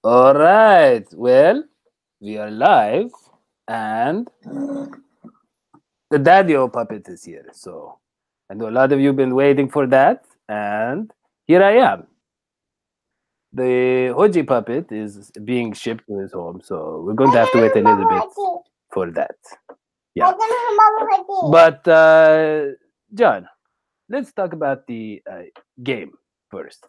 All right. Well, we are live, and the Dadio puppet is here. So I know a lot of you have been waiting for that, and here I am. The Hodgie puppet is being shipped to his home, so we're going to have to wait a little bit for that. Yeah. But, John, let's talk about the game first.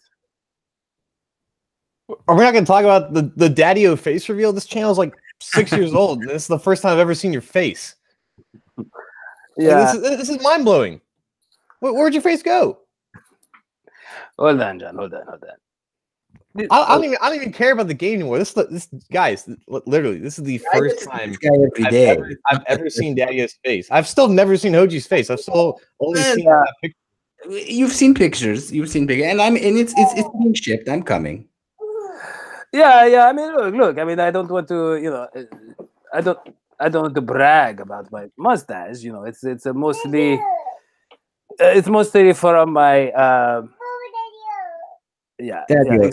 Are we not going to talk about the Dadio face reveal? This channel is like 6 years old. And this is the first time I've ever seen your face. Yeah. Like, this is mind blowing. Where'd your face go? Hold on, John. Hold on. I don't even care about the game anymore. This guys, literally, this is the first time I've ever seen Dadio's face. I've still never seen Hoji's face. I've still only seen that picture. You've seen pictures, and it's being shipped. I'm coming. Yeah. I mean, look. I mean, I don't want to, I don't want to brag about my mustache. It's mostly from my. Yeah. Dadio,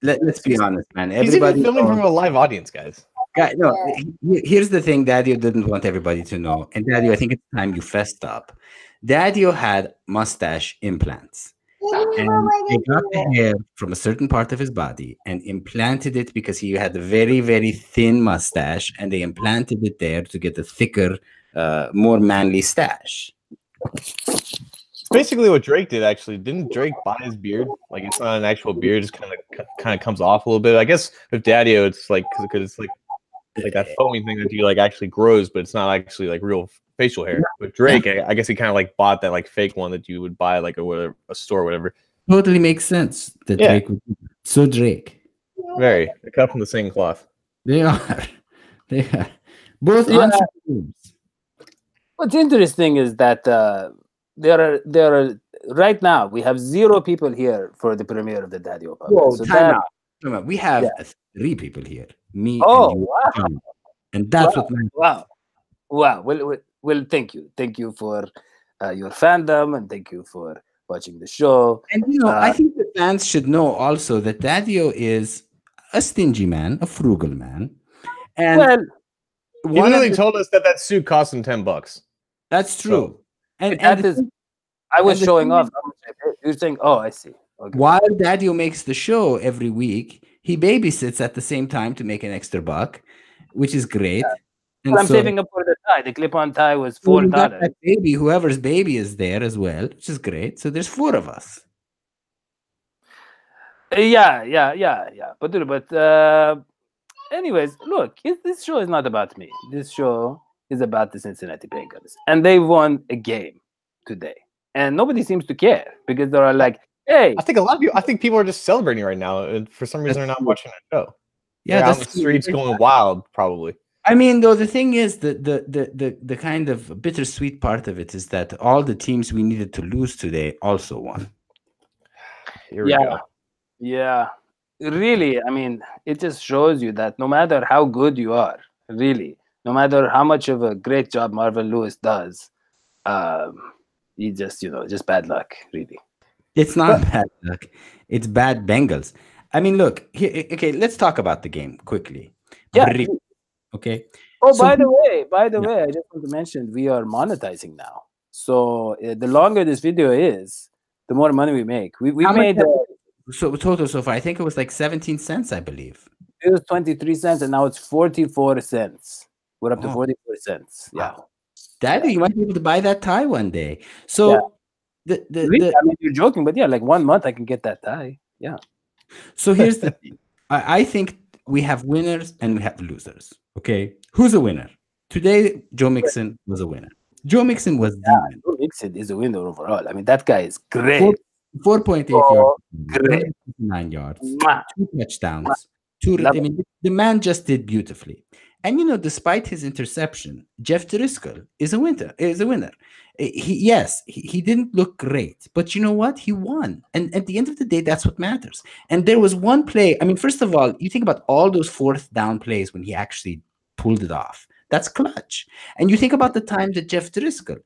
let's be honest, man. Everybody filming from a live audience, guys. No, here's the thing Dadio didn't want everybody to know. And Dadio, I think it's time you fessed up. Dadio had mustache implants. And they got the hair from a certain part of his body and implanted it because he had a very, very thin mustache, and they implanted it there to get a thicker, more manly stash. Basically what Drake did, actually. Didn't Drake buy his beard? Like, it's not an actual beard, it just kind of comes off a little bit. I guess with Dadio, it's like because it's like that foamy thing that you like actually grows, but it's not actually like real facial hair. With Drake, I guess he kind of like bought that like fake one that you would buy like a store or whatever. Totally makes sense that Drake would do that. So Drake. Very. They cut from the same cloth. They are. Both entrepreneurs. What's interesting is that there are right now we have 0 people here for the premiere of the Dadio puppet. Whoa, so time out. We have 3 people here. Me and you, John. And that's what wow. Well, thank you for your fandom, and thank you for watching the show. And I think the fans should know also that Dadio is a stingy man, a frugal man. And he literally told us that suit cost him $10. That's true. So, and that is, I was showing off. You're saying, oh, I see. Okay. While Dadio makes the show every week, he babysits at the same time to make an extra buck, which is great. Yeah. And I'm saving up for the tie. The clip-on tie was $4. Baby, whoever's baby is there as well, which is great. So there's 4 of us. Yeah. But anyways, look, this show is not about me. This show is about the Cincinnati Bengals, and they won a game today, and nobody seems to care because they're like, "Hey." I think people are just celebrating right now, and for some reason they're not watching that show. Yeah, that's the streets going wild, probably. I mean, though, the thing is the kind of bittersweet part of it is that all the teams we needed to lose today also won. Here we go. Yeah. Really, I mean, it just shows you that no matter how good you are, really, no matter how much of a great job Marvin Lewis does, he just bad luck, really. It's not bad luck. It's bad Bengals. I mean, look, okay, let's talk about the game quickly. Yeah. Okay. Oh, by the way, I just want to mention we are monetizing now. So the longer this video is, the more money we make. We made so total so far. I think it was like 17 cents, I believe. It was 23 cents, and now it's 44 cents. We're up to 44 cents. Yeah. Wow. Daddy, you might be able to buy that tie one day. So I mean, you're joking, but like 1 month I can get that tie. Yeah. So here's the thing. I think we have winners and we have losers. Okay. Who's a winner? Today, Joe Mixon was a winner. Joe Mixon was the winner. Joe Mixon is a winner overall. I mean, that guy is great. 4.8 yards, great 9 yards, 2 touchdowns. I mean, the man just did beautifully. And despite his interception, Jeff Driskel is a winner. He didn't look great, but you know what? He won. And at the end of the day, that's what matters. And there was one play. I mean, first of all, you think about all those 4th down plays when he actually pulled it off. That's clutch. And you think about the time that Jeff Driskel,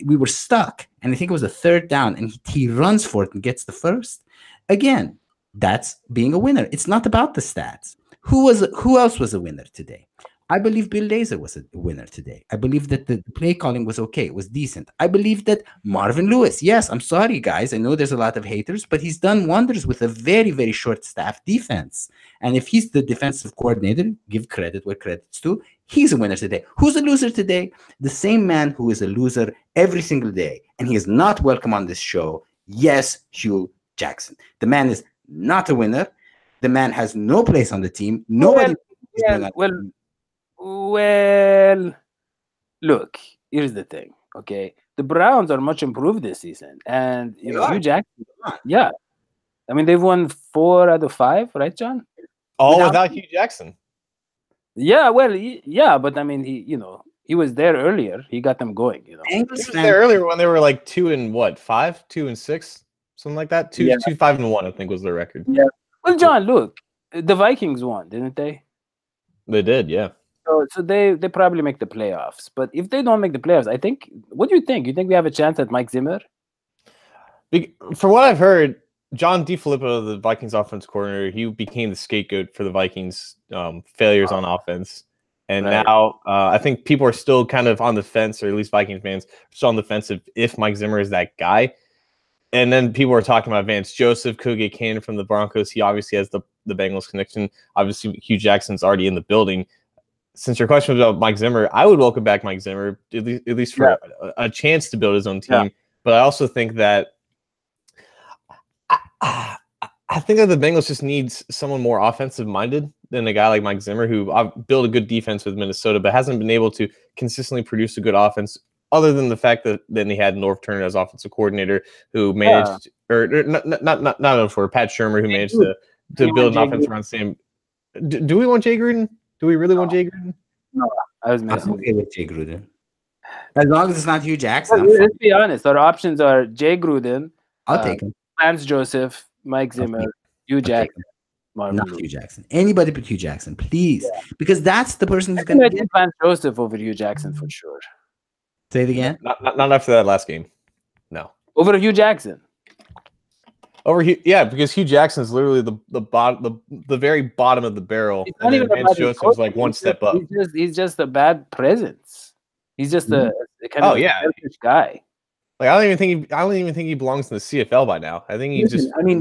we were stuck, and I think it was a 3rd down, and he runs for it and gets the first. Again, That's being a winner. It's not about the stats. Who else was a winner today? I believe Bill Lazor was a winner today. I believe that the play calling was okay. It was decent. I believe that Marvin Lewis, yes, I'm sorry, guys. I know there's a lot of haters, but he's done wonders with a very, very short staff defense. And if he's the defensive coordinator, give credit where credit's due, he's a winner today. Who's a loser today? The same man who is a loser every single day. And he is not welcome on this show. Yes, Hugh Jackson. The man is not a winner. The man has no place on the team. Nobody. Well, look, here's the thing, okay? The Browns are much improved this season. And, you know, Hugh Jackson, yeah. I mean, they've won 4 out of 5, right, John? All without Hugh Jackson. Yeah, well, yeah, but I mean, he was there earlier. He got them going, you know. He was there earlier when they were like 2-5, 2-6, something like that. 5-1, I think was their record. Yeah. Well, John, look, the Vikings won, didn't they? They did, yeah. So they probably make the playoffs. But if they don't make the playoffs, I think, what do you think? You think we have a chance at Mike Zimmer? From what I've heard, John DeFilippo, the Vikings offense coordinator, he became the scapegoat for the Vikings' failures on offense. And now I think people are still kind of on the fence, or at least Vikings fans are still on the fence if Mike Zimmer is that guy. And then people are talking about Vance Joseph, could get canned from the Broncos. He obviously has the Bengals connection. Obviously, Hugh Jackson's already in the building. Since your question was about Mike Zimmer, I would welcome back Mike Zimmer, at least for a chance to build his own team. Yeah. But I also think that I think that the Bengals just needs someone more offensive-minded than a guy like Mike Zimmer, who built a good defense with Minnesota, but hasn't been able to consistently produce a good offense, other than the fact that then they had Norv Turner as offensive coordinator, who managed, or not for Pat Shurmur, who managed to build an offense around Sam. Do we want Jay Gruden? Do we really want Jay Gruden? No, I was messing with Jay Gruden. As long as it's not Hugh Jackson. Well, let's be honest. Our options are Jay Gruden. I'll take him. Vance Joseph, Mike Zimmer, Hugh Jackson. Not Hugh Jackson. Anybody but Hugh Jackson, please. Yeah. Because that's the person who's going to get Vance Joseph over Hugh Jackson for sure. Say it again? Not after that last game. No. Over Hugh Jackson. Because Hugh Jackson is literally the very bottom of the barrel, and then Vance Joseph's like one step up. He's just a bad presence. He's just a kind of selfish guy. Like I don't even think he belongs in the CFL by now. I think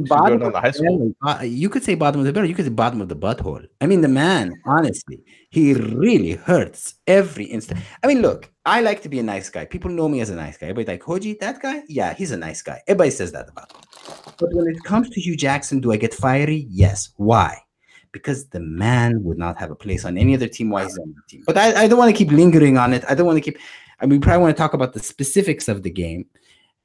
bottom of the high school. You could say bottom of the barrel. You could say bottom of the butthole. I mean, the man, honestly, he really hurts every instant. I mean, look, I like to be a nice guy. People know me as a nice guy. Everybody's like, Hodgie, that guy? Yeah, he's a nice guy. Everybody says that about him. But when it comes to Hugh Jackson, do I get fiery? Yes. Why? Because the man would not have a place on any other team while he's on the team. But I don't want to keep lingering on it. We probably want to talk about the specifics of the game.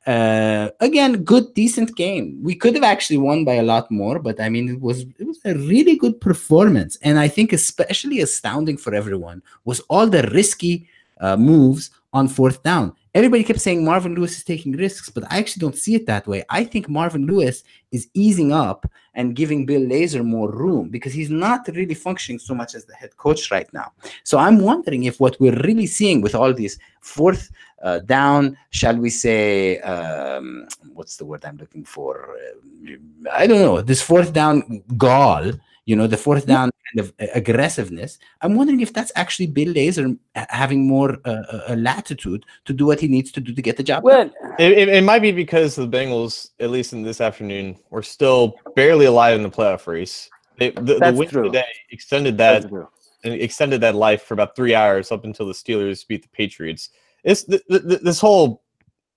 Again, good, decent game. We could have actually won by a lot more, but I mean, it was a really good performance. And I think especially astounding for everyone was all the risky moves on 4th down. Everybody kept saying Marvin Lewis is taking risks, but I actually don't see it that way. I think Marvin Lewis is easing up and giving Bill Lazor more room because he's not really functioning so much as the head coach right now. So I'm wondering if what we're really seeing with all these 4th down, shall we say, what's the word I'm looking for? I don't know, this 4th down gall, the 4th down kind of aggressiveness. I'm wondering if that's actually Bill Lazor having more latitude to do what he needs to do to get the job done. It might be because the Bengals, at least in this afternoon, were still barely alive in the playoff race. The win today extended that life for about 3 hours up until the Steelers beat the Patriots. This whole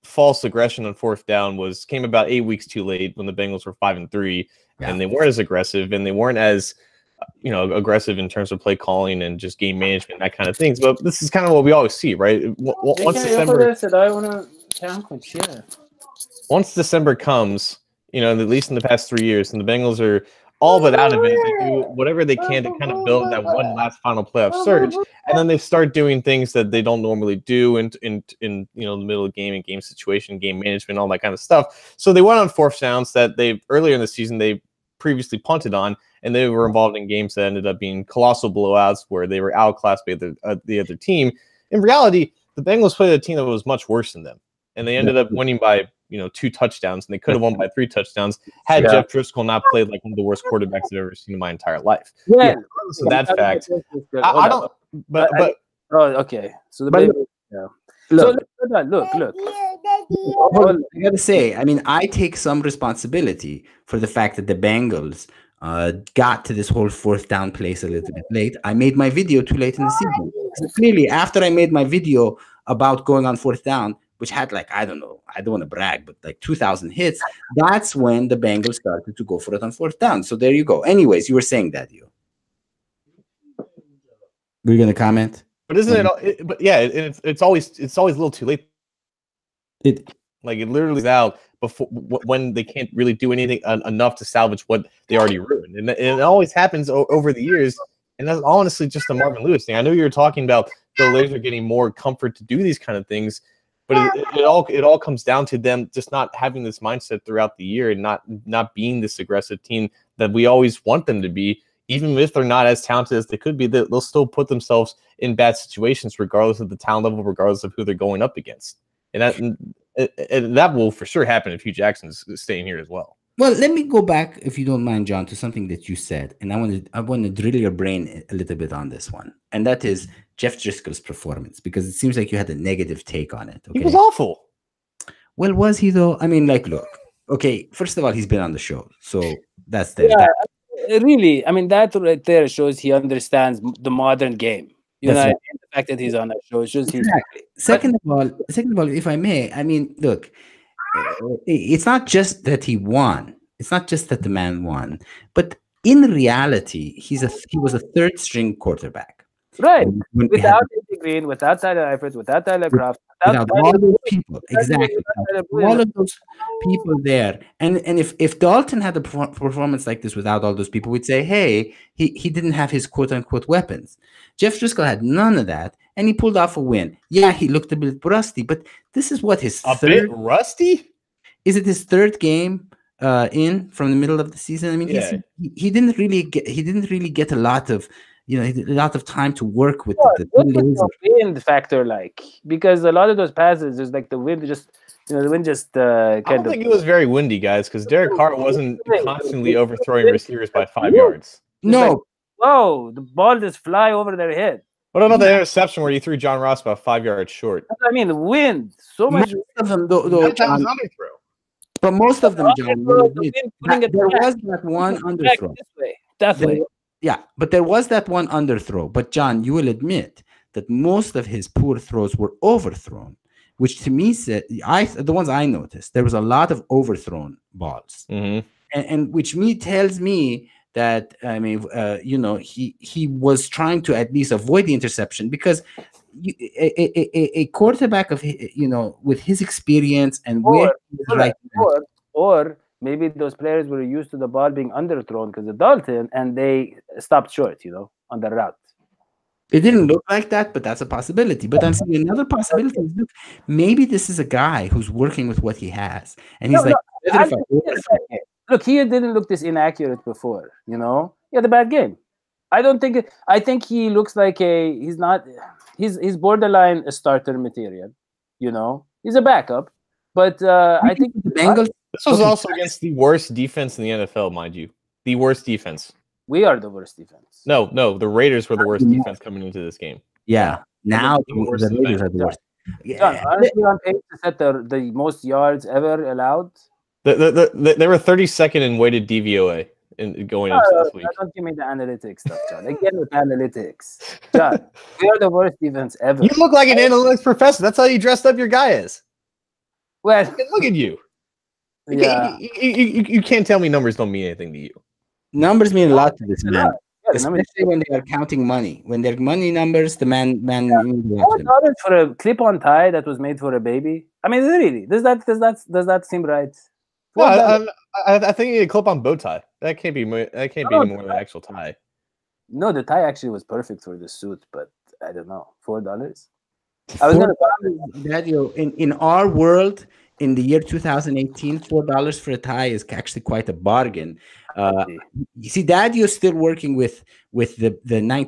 false aggression on 4th down came about 8 weeks too late when the Bengals were 5-3, and they weren't as aggressive, and they weren't as aggressive in terms of play calling and just game management, that kind of things. But this is kind of what we always see, right? Once December comes, at least in the past 3 years, and the Bengals are all but out of it, they do whatever they can to kind of build that one last final playoff surge, and then they start doing things that they don't normally do in the middle of the game, and game situation, game management, all that kind of stuff. So they went on 4th downs that earlier in the season they previously punted on, and they were involved in games that ended up being colossal blowouts where they were outclassed by the other team. In reality, the Bengals played a team that was much worse than them, and they ended up winning by 2 touchdowns, and they could have won by 3 touchdowns had Jeff Driskel not played like one of the worst quarterbacks I've ever seen in my entire life. Yeah. So that fact, I don't. But oh, okay. So the look, look. I gotta say, I mean, I take some responsibility for the fact that the Bengals got to this whole 4th down place a little bit late. I made my video too late in the season. So clearly, after I made my video about going on 4th down, which had like, I don't know, I don't want to brag, but like 2,000 hits, that's when the Bengals started to go for it on 4th down. So there you go. Anyways, you were saying that, you. Were you going to comment? But isn't it? But yeah, it's always a little too late. It literally is out before when they can't really do anything enough to salvage what they already ruined, and it always happens over the years. And that's honestly just the Marvin Lewis thing. I know you were talking about the Raiders are getting more comfort to do these kind of things, but it all comes down to them just not having this mindset throughout the year and not being this aggressive team that we always want them to be. Even if they're not as talented as they could be, they'll still put themselves in bad situations, regardless of the talent level, regardless of who they're going up against. And that will for sure happen if Hugh Jackson's staying here as well. Well, let me go back, if you don't mind, John, to something that you said, and I want to drill your brain a little bit on this one, and that is Jeff Driskel's performance, because it seems like you had a negative take on it. Okay? He was awful. Well, was he though? I mean, like, look, okay. First of all, he's been on the show, so that's there. Really, I mean, that right there shows he understands the modern game. You know, right. the fact that he's on that show shows he's exactly. Second of all, if I may, I mean, look, it's not just that he won. It's not just that the man won, but in reality, he was a 3rd string quarterback. Right. Without AJ Green, without Tyler Eifert, without Tyler Kraft, without all those people. Exactly. All of those people there. And if Dalton had a performance like this without all those people, we'd say, hey, he didn't have his quote-unquote weapons. Jeff Driskel had none of that, and he pulled off a win. Yeah, he looked a bit rusty, but this is what his bit rusty? Is it his 3rd game in from the middle of the season? I mean, he didn't really get a lot of time to work with the wind factor, like, because a lot of those passes, there's like the wind just I don't think it was very windy, guys, because Derek Carr wasn't constantly overthrowing receivers by 5 yards. No. Like, whoa, the ball just fly over their head. What about the interception where you threw John Ross about 5 yards short? I mean, the wind, so much. Most of them, though, John, underthrow. But most of them, John, there was that one underthrow. Definitely. Yeah, but there was that one underthrow. But John, you will admit that most of his poor throws were overthrown, which to me said the ones I noticed, there was a lot of overthrown balls, and which tells me that he was trying to at least avoid the interception, because a quarterback of with his experience and or maybe those players were used to the ball being underthrown because of Dalton, and they stopped short, on the route. It didn't look like that, but that's a possibility. But I'm saying another possibility is, look, maybe this is a guy who's working with what he has, and he's look, he didn't look this inaccurate before. He had a bad game. I think he looks like he's borderline a starter material. He's a backup, but I think the Bengals. This was also against the worst defense in the NFL, mind you. The worst defense. We are the worst defense. No, the Raiders were the worst defense coming into this game. Yeah, now the Raiders are the worst. Yeah, honestly, on pace to set the most yards ever allowed. They were 32nd in weighted DVOA going into this week. Don't give me the analytics stuff, John. Again with analytics. John, we are the worst defense ever. You look like an analytics professor. That's how you dressed up your guy as. Well, look at you. Yeah. You can't tell me numbers don't mean anything to you. Numbers mean a lot to this man. Especially when they are counting money. When they're money numbers, the man. $4 for a clip-on tie that was made for a baby. I mean, really, does that seem right? Well, I think you need a clip-on bow tie. That can't be more than an actual tie. No, the tie actually was perfect for the suit, but I don't know, $4. I was Dadio, in our world, in the year 2018, $4 for a tie is actually quite a bargain. You see, Dadio's still working with the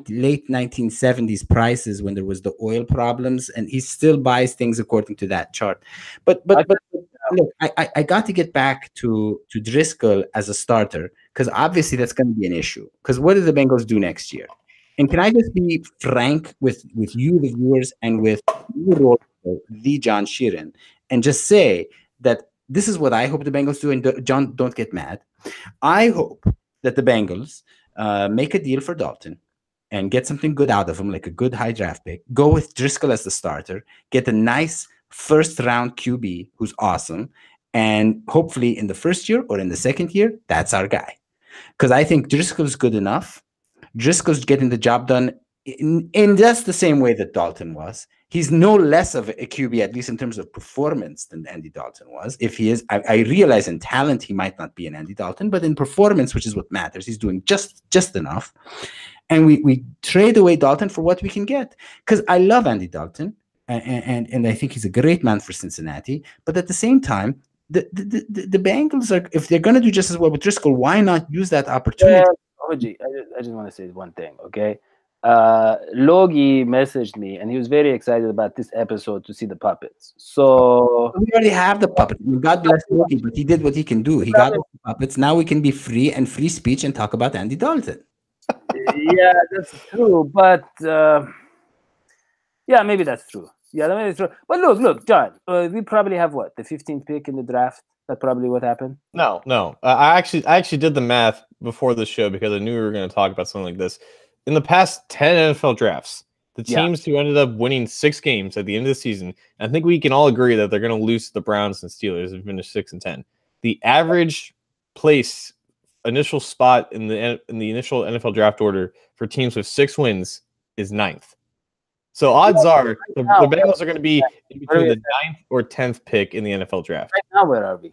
late 1970s prices when there was the oil problems, and he still buys things according to that chart. But look, I got to get back to Driskel as a starter because obviously that's going to be an issue. Because what do the Bengals do next year? And can I just be frank with you, the viewers, and with you, the John Sheeran, and just say that this is what I hope the Bengals do. And John, don't get mad. I hope that the Bengals make a deal for Dalton and get something good out of him, like a good high draft pick. Go with Driskel as the starter. Get a nice first round QB who's awesome. And hopefully in the first year or in the second year, that's our guy. Because I think Driscoll's good enough. Driscoll's getting the job done in just the same way that Dalton was. He's no less of a QB, at least in terms of performance, than Andy Dalton was. If he is, I realize in talent he might not be an Andy Dalton, but in performance, which is what matters, he's doing just enough. And we trade away Dalton for what we can get. Because I love Andy Dalton, and I think he's a great man for Cincinnati. But at the same time, the Bengals are, if they're going to do just as well with Driskel, why not use that opportunity? Hodgie, I just want to say one thing, okay? Logie messaged me, and he was very excited about this episode to see the puppets. So we already have the puppets. God bless Logie, but he did what he can do. He got the puppets. Now we can be free and free speech and talk about Andy Dalton. Yeah, that's true. But yeah, maybe that's true. Yeah, maybe it's true. But look, John, we probably have what, the 15th pick in the draft. That's probably what happened. No. I actually did the math before the show because I knew we were going to talk about something like this. In the past 10 NFL drafts, the teams who ended up winning 6 games at the end of the season, I think we can all agree that they're going to lose to the Browns and Steelers and finish 6-10. The average place initial spot in the initial NFL draft order for teams with 6 wins is 9th. So odds are the Bengals are going to be in between the 9th or 10th pick in the NFL draft. Right now, where are we?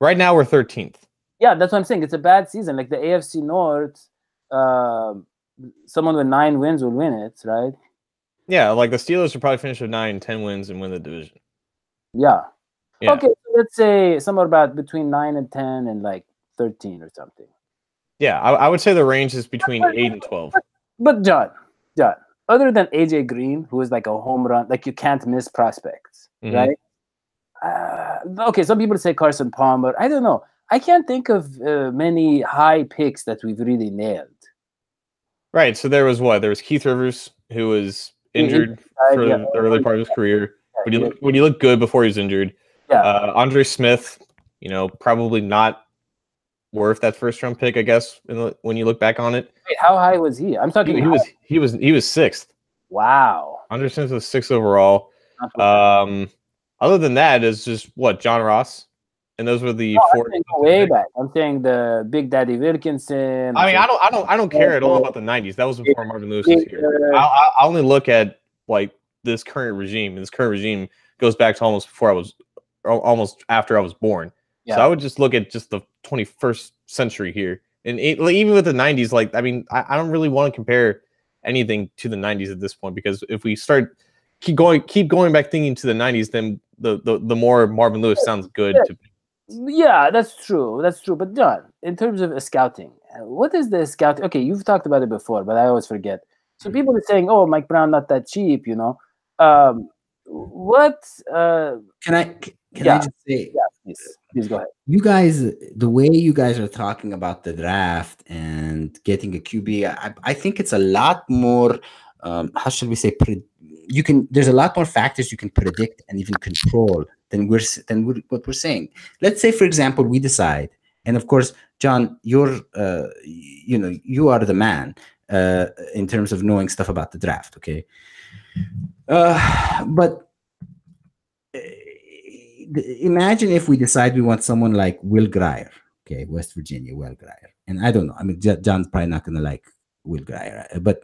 Right now, we're 13th. Yeah, that's what I'm saying. It's a bad season. Like the AFC North, someone with 9 wins will win it, right? Yeah, like the Steelers will probably finish with 9, 10 wins and win the division. Yeah. Okay, so let's say somewhere about between 9 and 10 and like 13 or something. Yeah, I would say the range is between 8 and 12. But John, other than AJ Green, who is like a home run, like you can't miss prospects, right? Okay, some people say Carson Palmer. I don't know. I can't think of many high picks that we've really nailed. Right. So there was Keith Rivers, who was injured for the early part of his career. When he looked good before he was injured. Yeah. Andre Smith, probably not worth that first round pick, I guess, when you look back on it. Wait, how high was he? I'm talking. He was 6th. Wow. Andre Smith was 6th overall. Other than that, is just John Ross, and those were the 4. Way back. I'm saying the Big Daddy Wilkinson. I mean, I don't care at all about the 90s. That was before Marvin Lewis was here. I only look at like this current regime. This current regime goes back to almost after I was born. Yeah. So I would just look at just the 21st century here, and even with the 90s, I don't really want to compare anything to the 90s at this point, because if we start keep going back thinking to the 90s, then the more Marvin Lewis sounds good. Yeah, that's true. But John, in terms of scouting, what is the scout? Okay, you've talked about it before, but I always forget. So people are saying, "Oh, Mike Brown not that cheap," What? Can I just say? Yeah, please go ahead. You guys, the way you guys are talking about the draft and getting a QB, I think it's a lot more. How should we say? There's a lot more factors you can predict and even control than what we're saying. Let's say, for example, we decide, and of course, John, you're, you are the man in terms of knowing stuff about the draft. Okay, but. Imagine if we decide we want someone like Will Grier, okay, West Virginia, Will Grier. And I don't know. I mean, John's probably not going to like Will Grier. But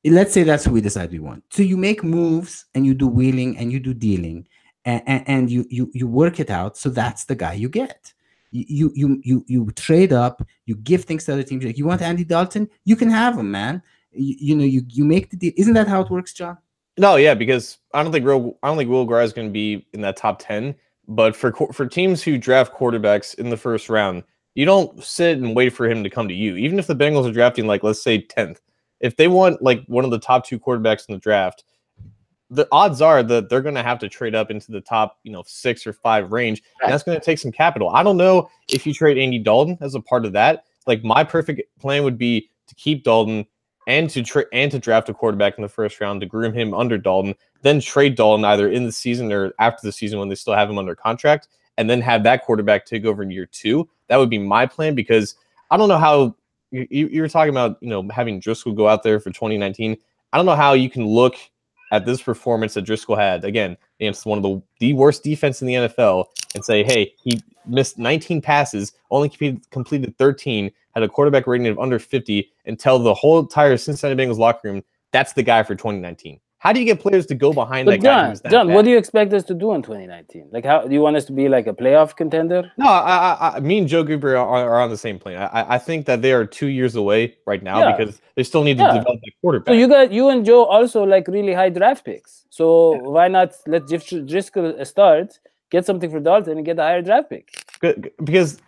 let's say that's who we decide we want. So you make moves and you do wheeling and you do dealing and you work it out. So that's the guy you get. You trade up, you give things to other teams. Like, you want Andy Dalton? You can have him, man. You make the deal. Isn't that how it works, John? No, yeah, because I don't think Will Grier is going to be in that top 10. But for teams who draft quarterbacks in the first round, you don't sit and wait for him to come to you. Even if the Bengals are drafting, like, let's say 10th, if they want like one of the top 2 quarterbacks in the draft, the odds are that they're going to have to trade up into the top, 6 or 5 range, and that's going to take some capital. I don't know if you trade Andy Dalton as a part of that. Like, my perfect plan would be to keep Dalton and to draft a quarterback in the first round to groom him under Dalton, then trade Dalton either in the season or after the season when they still have him under contract, and then have that quarterback take over in year 2. That would be my plan, because I don't know how you were talking about, having Driskel go out there for 2019. I don't know how you can look at this performance that Driskel had, again, against one of the worst defense in the NFL, and say, hey, he missed 19 passes, only completed 13, had a quarterback rating of under 50, and tell the whole entire Cincinnati Bengals locker room that's the guy for 2019. How do you get players to go behind that guy? Who's that John, bad? what do you expect us to do in 2019? Like, how do you want us to be like a playoff contender? No, me and Joe Gruber are on the same plane. I think that they are 2 years away right now because they still need to develop the quarterback. So you and Joe also like really high draft picks. So why not let Driskel start, get something for Dalton, and get a higher draft pick? Because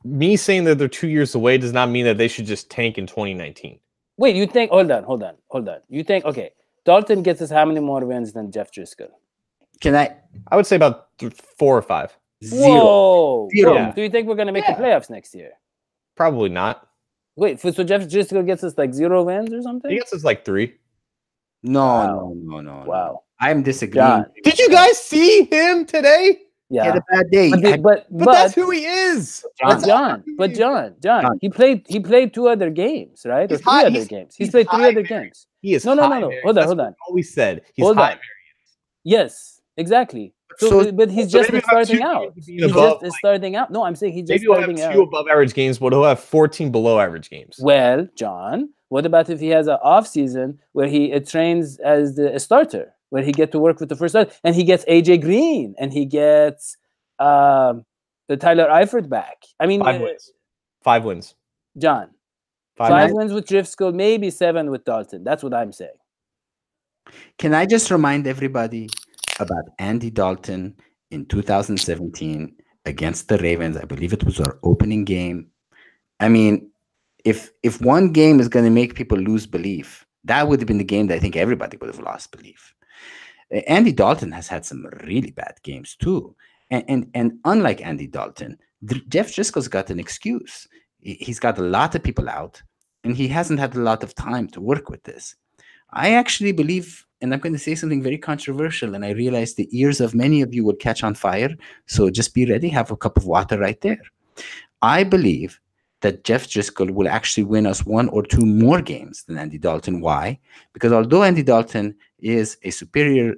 me saying that they're 2 years away does not mean that they should just tank in 2019. Wait, you think? Hold on. You think? Okay, Dalton gets us how many more wins than Jeff Driskel? I would say about 4 or 5. Whoa. Zero. Yeah. Do you think we're gonna make the playoffs next year? Probably not. Wait, so Jeff Driskel gets us like 0 wins or something? He gets us like 3. No. Wow. I'm disagreeing. John. Did you guys see him today? He had a bad day. But that's who he is. John, he played 2 other games, right? Or 3 other games. He's played 3 other games. He is no. Hold on. I always said he's high variance. Yes, exactly. But he's just starting out. Starting out. No, I'm saying he's just starting out. Maybe he'll have 2 above average games, but he'll have 14 below average games. Well, John, what about if he has an off season where he trains as a starter, where he get to work with the first starter, and he gets AJ Green, and he gets the Tyler Eifert back? I mean, 5 wins. 5 wins. John, 5 wins with Driskel, maybe 7 with Dalton. That's what I'm saying. Can I just remind everybody about Andy Dalton in 2017 against the Ravens? I believe it was our opening game. I mean, if one game is going to make people lose belief, that would have been the game that I think everybody would have lost belief. Andy Dalton has had some really bad games too. And unlike Andy Dalton, Jeff Driskel's got an excuse. He's got a lot of people out, and he hasn't had a lot of time to work with this. I actually believe, and I'm going to say something very controversial, and I realize the ears of many of you will catch on fire, so just be ready, have a cup of water right there. I believe that Jeff Driskel will actually win us 1 or 2 more games than Andy Dalton. Why? Because although Andy Dalton is a superior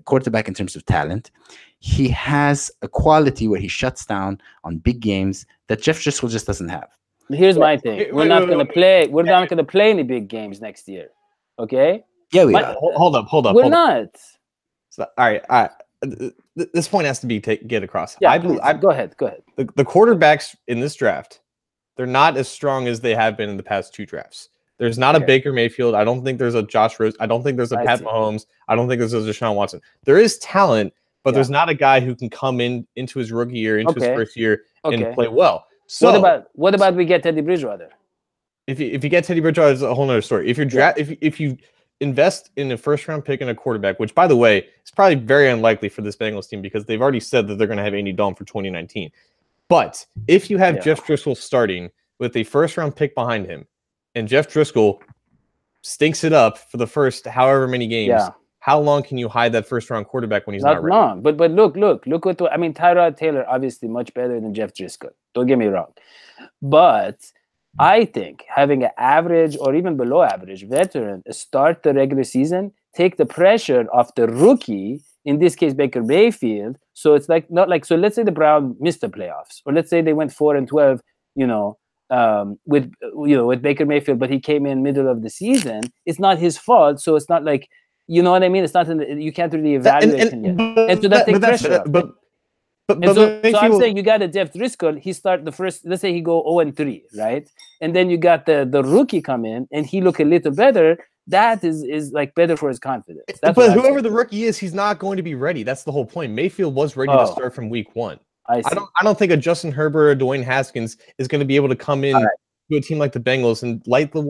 quarterback in terms of talent, he has a quality where he shuts down on big games that Jeff Driskel just doesn't have. Here's my thing. We're not going to play any big games next year. Okay? Yeah, we are. Hold up. We're not. So, all right. This point has to be get across. Yeah, go ahead. The quarterbacks in this draft, they're not as strong as they have been in the past 2 drafts. There's not a Baker Mayfield. I don't think there's a Josh Rose. I don't think there's a Pat Mahomes. I don't think there's a Deshaun Watson. There is talent, but there's not a guy who can come into his rookie year, into his first year, and play well. So what about we get Teddy Bridgewater? If you get Teddy Bridgewater, it's a whole other story. If you're if you invest in a first round pick and a quarterback, which by the way is probably very unlikely for this Bengals team because they've already said that they're going to have Andy Dalton for 2019. But if you have Jeff Driskel starting with a first round pick behind him, and Jeff Driskel stinks it up for the first however many games, how long can you hide that first round quarterback when he's not ready? Long. But look what Tyrod Taylor obviously much better than Jeff Driskel. Don't get me wrong. But I think having an average or even below average veteran start the regular season, take the pressure off the rookie, in this case Baker Mayfield. So it's like not like, so let's say the Browns missed the playoffs, or let's say they went 4-12, with Baker Mayfield, but he came in middle of the season. It's not his fault, so it's not like, you know what I mean? It's not you can't really evaluate him yet. And so that takes pressure off. So I'm saying you got a Jeff Driskel. He start the first. Let's say he go 0-3, right? And then you got the rookie come in, and he look a little better. That is like better for his confidence. But whoever the rookie is, he's not going to be ready. That's the whole point. Mayfield was ready to start from week 1. I don't think a Justin Herbert or Dwayne Haskins is going to be able to come in to a team like the Bengals and light the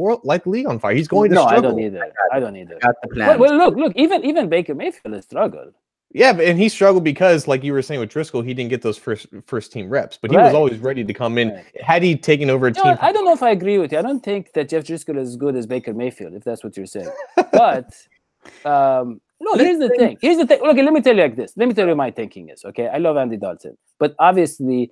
league on fire. He's going to No, struggle. I don't either. I don't either. Got the plan. Well, look. Even Baker Mayfield has struggled. Yeah, and he struggled because, like you were saying with Driskel, he didn't get those first team reps, but he was always ready to come in. Right. Had he taken over a team, I don't know if I agree with you. I don't think that Jeff Driskel is as good as Baker Mayfield, if that's what you're saying. But no, here's the thing. Okay, let me tell you like this. Let me tell you what my thinking is. Okay, I love Andy Dalton, but obviously,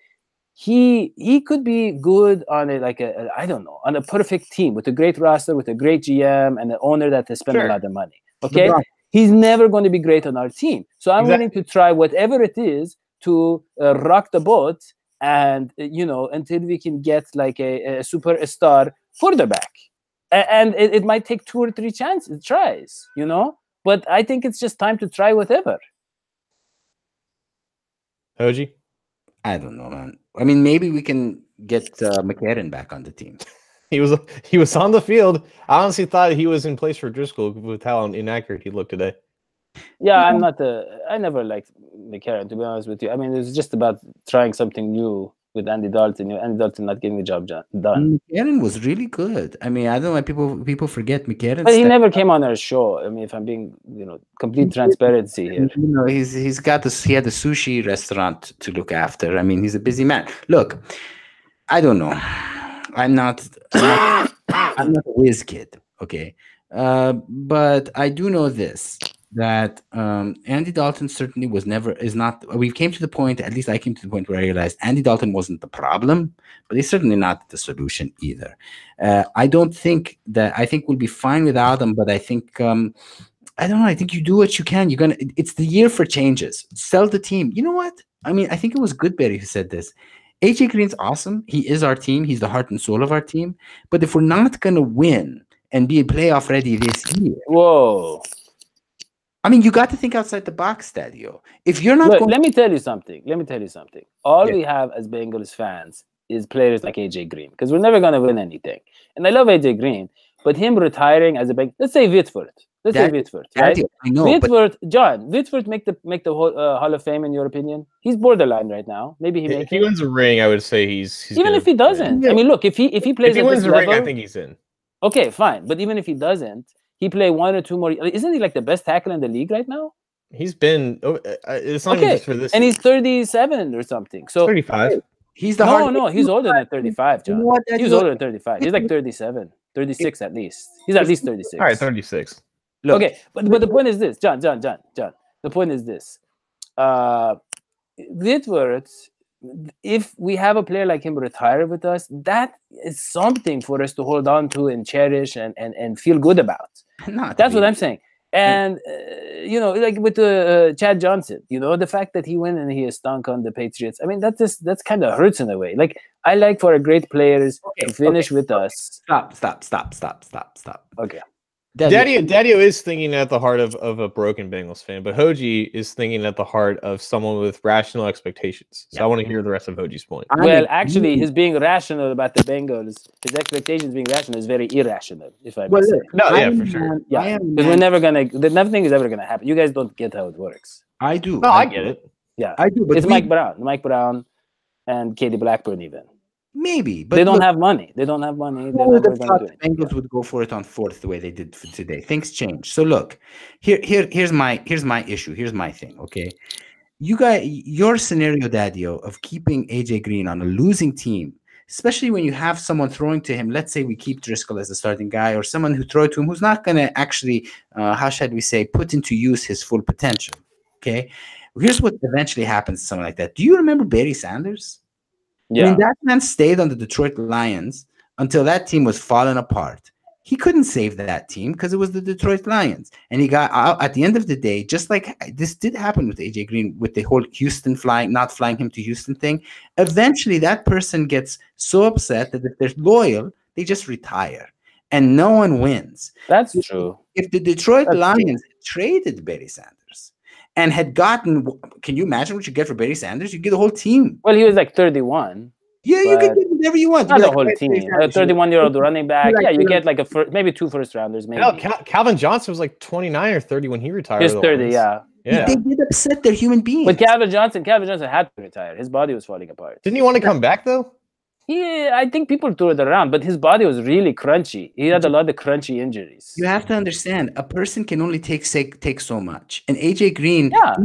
he could be good on I don't know, on a perfect team with a great roster, with a great GM, and an owner that has spent a lot of money. Okay. He's never going to be great on our team. So I'm willing to try whatever it is to rock the boat and, until we can get like a superstar quarterback. And it might take 2 or 3 tries, But I think it's just time to try whatever. Hodgie? I don't know, man. I mean, maybe we can get McCarron back on the team. He was on the field. I honestly thought he was in place for Driskel with how inaccurate he looked today. Yeah, I never liked McCarron, to be honest with you. I mean, it was just about trying something new with Andy Dalton. Andy Dalton not getting the job done. McCarron was really good. I mean, I don't know why people forget McCarron. But he never came on our show. I mean, if I'm being, complete transparency here. He had the sushi restaurant to look after. I mean, he's a busy man. Look, I don't know. I'm not a whiz kid, okay? But I do know this, that Andy Dalton certainly is not. We came to the point, at least I came to the point where I realized Andy Dalton wasn't the problem, but he's certainly not the solution either. I think we'll be fine without him, but I think I don't know. I think you do what you can. It's the year for changes. Sell the team. You know what? I mean, I think it was Goodberry who said this. AJ Green's awesome. He is our team. He's the heart and soul of our team. But if we're not going to win and be playoff ready this year, whoa! I mean, you got to think outside the box, Dadio. If you're not, let me tell you something. All we have as Bengals fans is players like AJ Green, because we're never going to win anything. And I love AJ Green, but him retiring as a Bengals, let's say Whitford. Right? I know. Whitford make the whole Hall of Fame in your opinion? He's borderline right now. Maybe if he wins a ring, I would say he's even if he doesn't. I mean, look, if he plays, if he wins a ring, I think he's in. Okay, fine. But even if he doesn't, he play 1 or 2 more. Isn't he like the best tackle in the league right now? He's been. It's not even just for this. And he's 37 or something. So 35. He's he's older than 35, John. He's older than 35. He's like 37, 36 at least. He's at least 36. All right, 36. Look. Okay, but the point is this, John. The point is this. Whitworth, if we have a player like him retire with us, that is something for us to hold on to and cherish and feel good about. That's what I'm saying. And like with Chad Johnson, the fact that he went and he stunk on the Patriots. I mean, that's kind of hurts in a way. Like, I like for our great players to finish with us. Stop. Okay. Dadio is thinking at the heart of a broken Bengals fan, but Hodgie is thinking at the heart of someone with rational expectations. So I want to hear the rest of Hodgie's point. Well, actually, his being rational about the Bengals, his expectations being rational is very irrational, if I may say. For sure. Yeah, because nothing is ever gonna happen. You guys don't get how it works. I do. No, I get it. Yeah, I do. But it's Mike Brown, and Katie Blackburn even. Maybe, but they don't have money. They don't have money. The Bengals would go for it on 4th the way they did for today. Things change. So look, here's my issue. Here's my thing. Okay, your scenario, Dadio, of keeping AJ Green on a losing team, especially when you have someone throwing to him. Let's say we keep Driskel as the starting guy, or someone who throw to him who's not going to actually, how should we say, put into use his full potential. Okay, here's what eventually happens to someone like that. Do you remember Barry Sanders? Yeah. I mean, that man stayed on the Detroit Lions until that team was falling apart. He couldn't save that team because it was the Detroit Lions. And he got out at the end of the day, just like this did happen with AJ Green, with the whole Houston not flying him to Houston thing. Eventually, that person gets so upset that if they're loyal, they just retire. And no one wins. That's true. If the Detroit Lions traded Barry Sanders and had gotten, can you imagine what you get for Barry Sanders? You get the whole team. Well, he was like 31. Yeah, you can get whatever you want. Not the whole team. A 31-year-old running back. Yeah, you get like maybe 2 first rounders. Maybe. No, Calvin Johnson was like 29 or 30 when he retired. He's 30, yeah. They get upset. They're human beings. But Calvin Johnson had to retire. His body was falling apart. Didn't he want to come back though? I think people threw it around, but his body was really crunchy. He had a lot of crunchy injuries. You have to understand, a person can only take so much. And AJ Green, Yeah.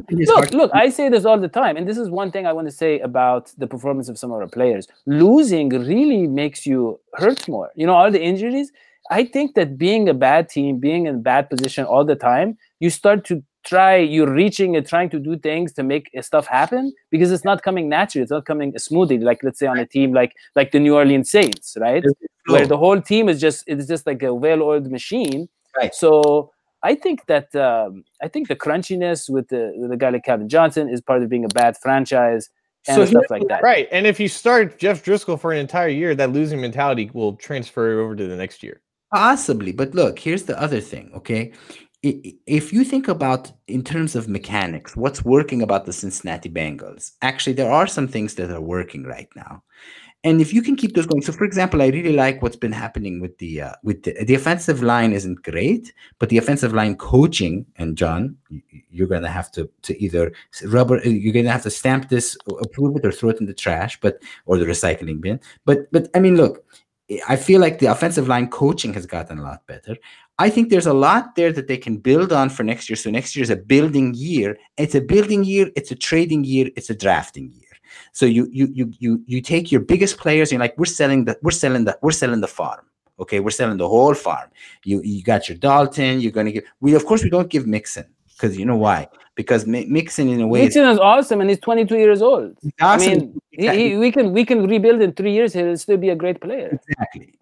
Look, I say this all the time, and this is one thing I want to say about the performance of some of our players. Losing really makes you hurt more. You know, all the injuries. I think that being a bad team, being in a bad position all the time, you start to you're reaching and trying to do things to make stuff happen because it's not coming naturally. It's not coming smoothly. Like, let's say on a team like the New Orleans Saints, right? Where the whole team is just like a well-oiled machine. Right. So I think that the crunchiness with the guy like Calvin Johnson is part of being a bad franchise and stuff like that. Right. And if you start Jeff Driskel for an entire year, that losing mentality will transfer over to the next year. Possibly. But look, here's the other thing, okay? If you think about in terms of mechanics, what's working about the Cincinnati Bengals, actually, there are some things that are working right now. And if you can keep those going, so for example, I really like what's been happening with the offensive line isn't great, but the offensive line coaching, and John, you're gonna have to either you're gonna have to stamp this, approve it, or throw it in the trash, or the recycling bin. But I mean, look, I feel like the offensive line coaching has gotten a lot better. I think there's a lot there that they can build on for next year. So next year is a building year. It's a building year. It's a trading year. It's a drafting year. So you take your biggest players and you're like, we're selling the farm. Okay, we're selling the whole farm. You got your Dalton. You're going to give. Of course we don't give Mixon because you know why? Because Mixon in a way Mixon is awesome and he's 22 years old. Awesome. I mean, we can rebuild in 3 years. He'll still be a great player.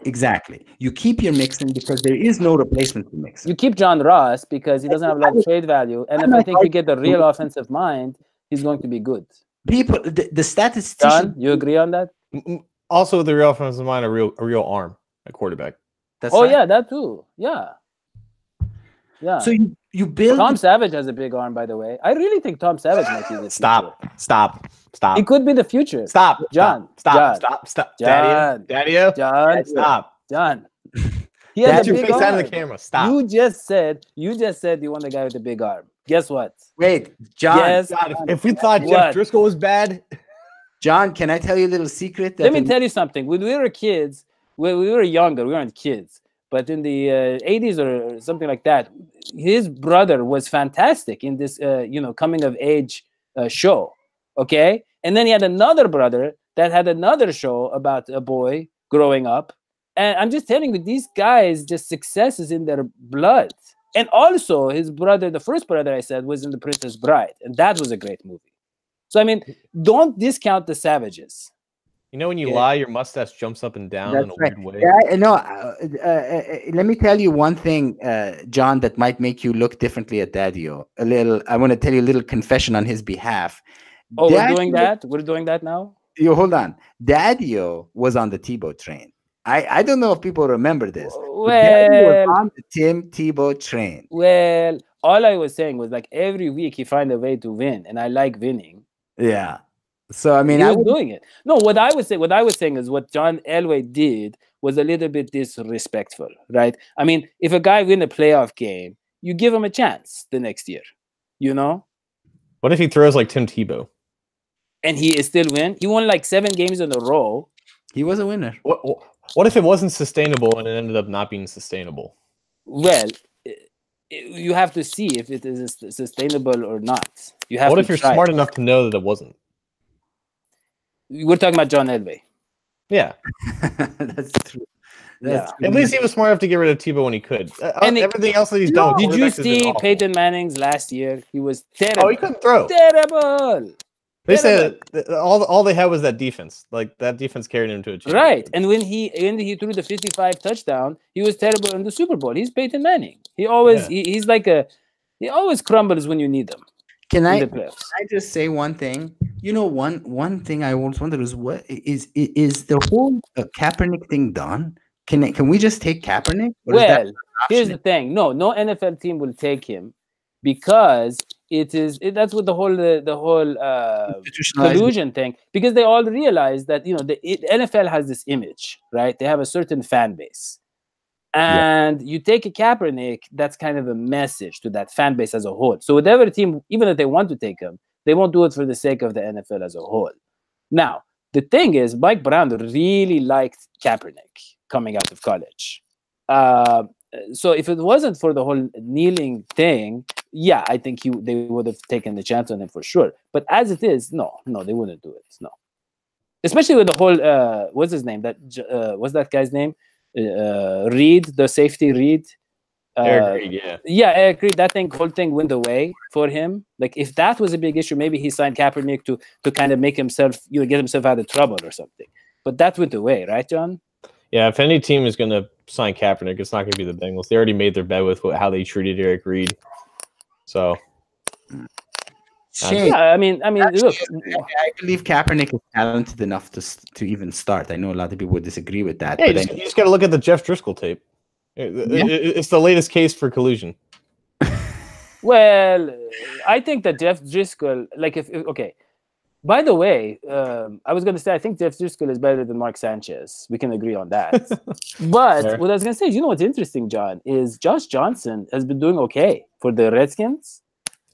Exactly. You keep your Mixon because there is no replacement for Mixon. You keep John Ross because he doesn't have a lot of trade value. And if I think you get the real offensive mind, he's going to be good. People, the statisticians. John, you agree on that? Also, the real offensive mind, a real arm at quarterback. That's right. Yeah, that too. Yeah. So you build. Tom Savage has a big arm, by the way. I really think Tom Savage might be the future. Stop. It could be the future. Stop. John. Stop. John. Dadio. John. Stop. John. He has a your big face arm. out of the camera. Stop. You just said you want the guy with the big arm. Guess what? Wait, John. Yes. God, if we thought Jeff Driskel was bad. John, can I tell you a little secret? Let me tell you something. When we were kids, when we were younger, we weren't kids. But in the 80s or something like that, his brother was fantastic in this, coming of age show. Okay. And then he had another brother that had another show about a boy growing up. And I'm just telling you, these guys, just success is in their blood. And also his brother, the first brother I said, was in The Princess Bride. And that was a great movie. So, I mean, don't discount the Savages. You know when you lie, your mustache jumps up and down in a weird way. Yeah, no. Let me tell you one thing, John, that might make you look differently at Dadio. I want to tell you a little confession on his behalf. Oh, we're doing that? We're doing that now? You hold on. Dadio was on the Tebow train. I don't know if people remember this. Well, Dadio was on the Tim Tebow train. Well, all I was saying was like every week he find a way to win, and I like winning. Yeah. So I mean, he was doing it. No, what I was saying is what John Elway did was a little bit disrespectful, right? I mean, if a guy win a playoff game, you give him a chance the next year, you know? What if he throws like Tim Tebow? And he is still win? He won like 7 games in a row. He was a winner. What if it wasn't sustainable and it ended up not being sustainable? Well, you have to see if it is sustainable or not. You have. What if you're smart enough to know that it wasn't? We're talking about John Elway. Yeah. That's true. That's At least he was smart enough to get rid of Tebow when he could. Everything else that he's done. Did you see Peyton Manning's last year? He was terrible. Oh, he couldn't throw. Terrible. They said all they had was that defense. Like that defense carried him to a championship. Right. And when he threw the 55 touchdown, he was terrible in the Super Bowl. He's Peyton Manning. He always he always crumbles when you need him. Can I just say one thing? You know, one thing I always wondered is what is the whole Kaepernick thing done? Can we just take Kaepernick? Well, here's the thing. No NFL team will take him because that's what the whole collusion thing. Because they all realize that the NFL has this image, right? They have a certain fan base. And you take a Kaepernick, that's kind of a message to that fan base as a whole. So whatever team, even if they want to take him, they won't do it for the sake of the NFL as a whole. Now, The thing is, Mike Brown really liked Kaepernick coming out of college. So if it wasn't for the whole kneeling thing, yeah, I think they would have taken the chance on him for sure. But as it is, no, they wouldn't do it. No, especially with the whole what's his name? What's that guy's name? Reed, the safety Reed. Eric Reed, yeah. Yeah, Eric Reed. That whole thing went away for him. Like if that was a big issue, maybe he signed Kaepernick to kind of make himself, get himself out of trouble or something. But that went away, right, John? Yeah, if any team is going to sign Kaepernick, it's not going to be the Bengals. They already made their bet with how they treated Eric Reed. So, yeah, I mean, look, I believe Kaepernick is talented enough to even start. I know a lot of people would disagree with that. Yeah, but you just got to look at the Jeff Driskel tape. It's the latest case for collusion. Well, I think that Jeff Driskel, like okay. By the way, I was going to say I think Jeff Driskel is better than Mark Sanchez. We can agree on that. But Fair. what I was going to say, you know what's interesting, John, is Josh Johnson has been doing okay for the Redskins.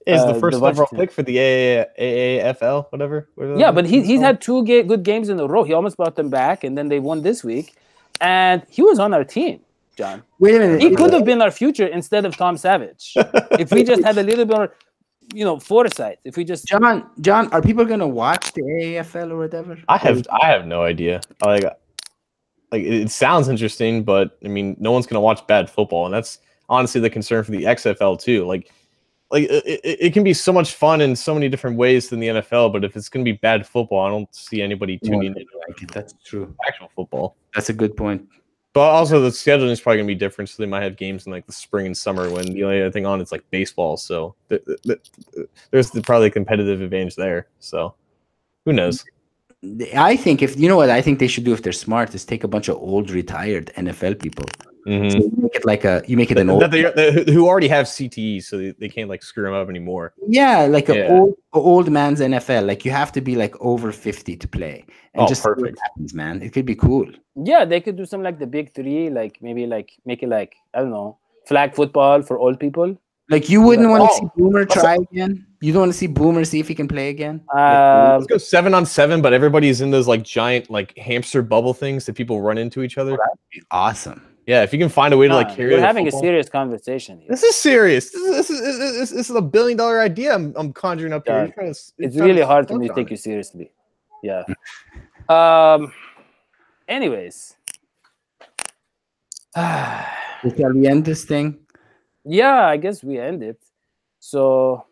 Is the first the overall Washington- pick for the AAFL, whatever. Yeah, but he's had two good games in a row. He almost brought them back, and then they won this week. And he was on our team, John. Wait a minute. He could have been our future instead of Tom Savage. If we just had a little bit more, foresight. If we just John, are people gonna watch the AAFL or whatever? I have no idea. Like it sounds interesting, but I mean, no one's gonna watch bad football, and that's honestly the concern for the XFL too. Like it can be so much fun in so many different ways than the NFL, but if it's gonna be bad football, I don't see anybody tuning in. That's true. Actual football. That's a good point. But also the scheduling is probably gonna be different, so they might have games in like the spring and summer when the only other thing on is like baseball. So there's probably a competitive advantage there. So who knows? I think I think they should do if they're smart is take a bunch of old retired NFL people. Mm-hmm. So you make it an old who already have CTE, so they can't like screw them up anymore. Yeah, like an old man's NFL. Like you have to be like over 50 to play, and just perfect. see what happens, man. It could be cool. Yeah, they could do something like the Big Three, like maybe like make it like, I don't know, flag football for old people. Like you wouldn't want to see Boomer try again. You don't want to see Boomer see if he can play again. Let's go 7-on-7, but everybody's in those like giant like hamster bubble things that people run into each other. That'd be awesome. Yeah, if you can find a way to like carry. We're having a serious conversation here. This is serious. This is a $1 billion idea. I'm conjuring up here. It's really hard for me to take you seriously. Yeah. Anyways. Shall we end this thing? Yeah, I guess we end it. So,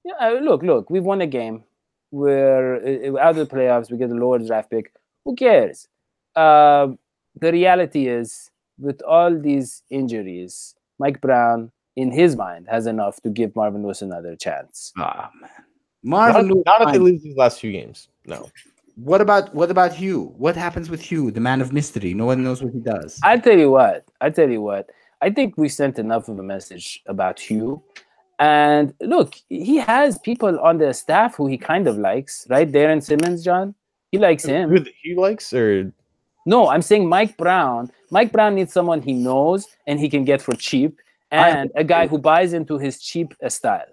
yeah, look, we've won a game. We're out of the playoffs. We get a lower draft pick. Who cares? The reality is, with all these injuries, Mike Brown, in his mind, has enough to give Marvin Lewis another chance. Oh, man. Marvin Lewis. Not if they lose these last few games. No. What about Hugh? What happens with Hugh, the man of mystery? No one knows what he does. I tell you what. I think we sent enough of a message about Hugh. And look, he has people on the staff who he kind of likes, right? Darren Simmons, John. He likes him. Who he likes, or no? I'm saying Mike Brown. Mike Brown needs someone he knows and he can get for cheap, and a guy who buys into his cheap style.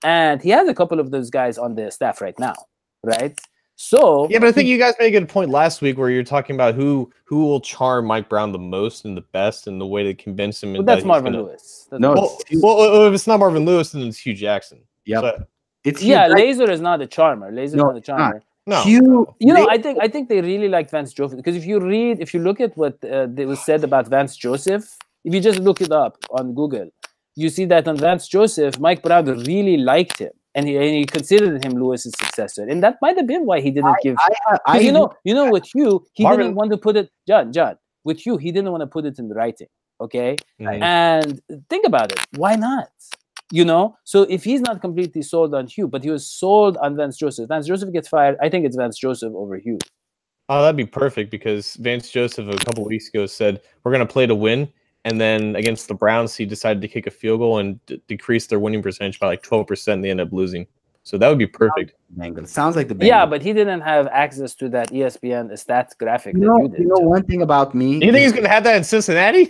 And he has a couple of those guys on the staff right now, right? So yeah, but I think you guys made a good point last week where you're talking about who will charm Mike Brown the most and the best, and the way to convince him. Well, that's Marvin Lewis. Well, if it's not Marvin Lewis, then it's Hugh Jackson. Yeah, so, Laser is not a charmer. Laser is not a charmer. No, Hugh, I think they really like Vance Joseph, because if you look at what was said about Vance Joseph, if you just look it up on Google, you see that on Vance Joseph, Mike Brown really liked him, and he considered him Lewis's successor, and that might have been why he didn't give. You know, with Hugh, he didn't want to put it, John. With Hugh, he didn't want to put it in writing. Okay, and think about it. Why not? So if he's not completely sold on Hugh, but he was sold on Vance Joseph. Vance Joseph gets fired. I think it's Vance Joseph over Hugh. Oh, that'd be perfect, because Vance Joseph a couple weeks ago said we're going to play to win, and then against the Browns, he decided to kick a field goal and decrease their winning percentage by like 12%. And they ended up losing. So that would be perfect. Sounds like the Bengals. Yeah, but he didn't have access to that ESPN stats graphic. You know one thing about me. You think he's going to have that in Cincinnati?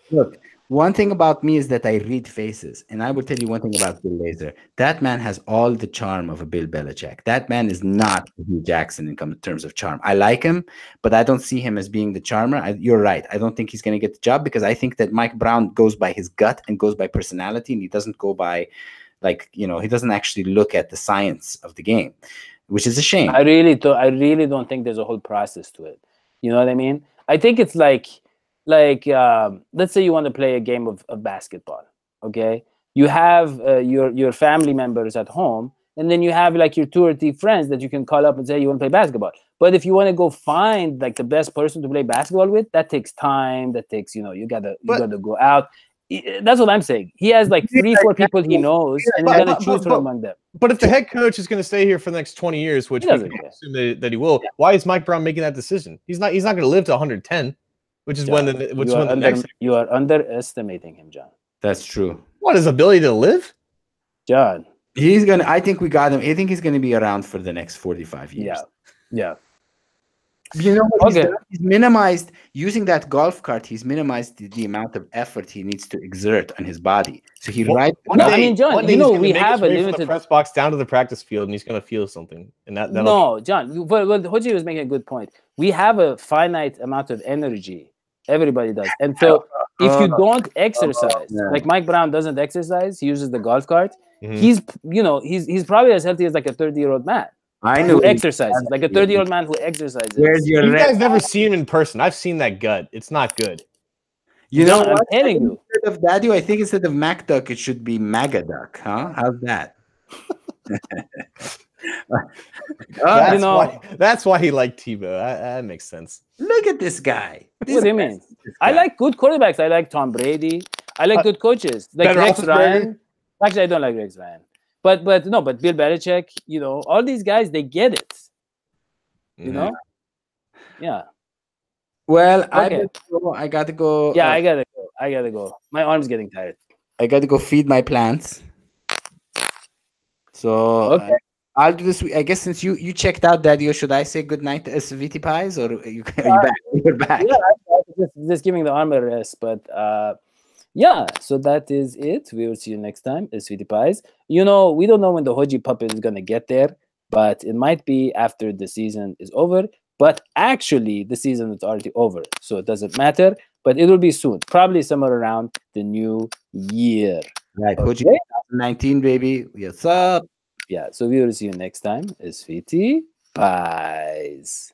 Look, One thing about me is that I read faces, and I will tell you one thing about Bill Lazor. That man has all the charm of a Bill Belichick. That man is not Hugh Jackson in terms of charm. I like him, but I don't see him as being the charmer. You're right. I don't think he's going to get the job because I think that Mike Brown goes by his gut and goes by personality, and he doesn't go by, like, he doesn't actually look at the science of the game, which is a shame. I really don't think there's a whole process to it. You know what I mean? I think it's like let's say you want to play a game of basketball. Okay, you have your family members at home, and then you have like your 2 or 3 friends that you can call up and say you want to play basketball. But if you want to go find like the best person to play basketball with, that takes time. That takes, you gotta go out. That's what I'm saying. He has like 3-4 people he knows, and he's gonna choose from among them. But if the head coach is going to stay here for the next 20 years, which we can assume that he will, why is Mike Brown making that decision? He's not going to live to 110, which is John, the next. You are underestimating him, John. That's true. What, his ability to live? John. I think we got him. I think he's gonna be around for the next 45 years. Yeah. You know what he's minimized using that golf cart. He's minimized the amount of effort he needs to exert on his body. So he John, we have a limited from the press box down to the practice field, and he's going to feel something. And John. Well, Hodgie was making a good point. We have a finite amount of energy. Everybody does, and so if you don't exercise, like Mike Brown doesn't exercise, he uses the golf cart. Mm-hmm. He's probably as healthy as like a 30-year-old man. I know who exercises, like a 30-year-old man who exercises. You guys never seen him in person. I've seen that gut. It's not good. I'm telling you. Instead of Dadio, I think instead of MacDuck, it should be Magaduck. Huh? How's that? That's why he liked Tebow. That makes sense. Look at this guy. What do you mean? I like good quarterbacks. I like Tom Brady. I like good coaches. Like Rex Ryan. Actually, I don't like Rex Ryan. But Bill Belichick, all these guys, they get it. You know? Yeah. Well, okay. I got to go. Yeah, I got to go. My arm's getting tired. I got to go feed my plants. So I'll do this. I guess since you checked out, Dadio, should I say goodnight to SVT Pies, or are you back? You're back. Yeah, just giving the arm a rest. But yeah, so that is it. We will see you next time, Sweetie Pies. We don't know when the Hodgie puppet is going to get there, but it might be after the season is over. But actually, the season is already over, so it doesn't matter. But it will be soon, probably somewhere around the new year. Right, Hodgie 2019, baby. What's up? Yeah, so we will see you next time, Sweetie Pies.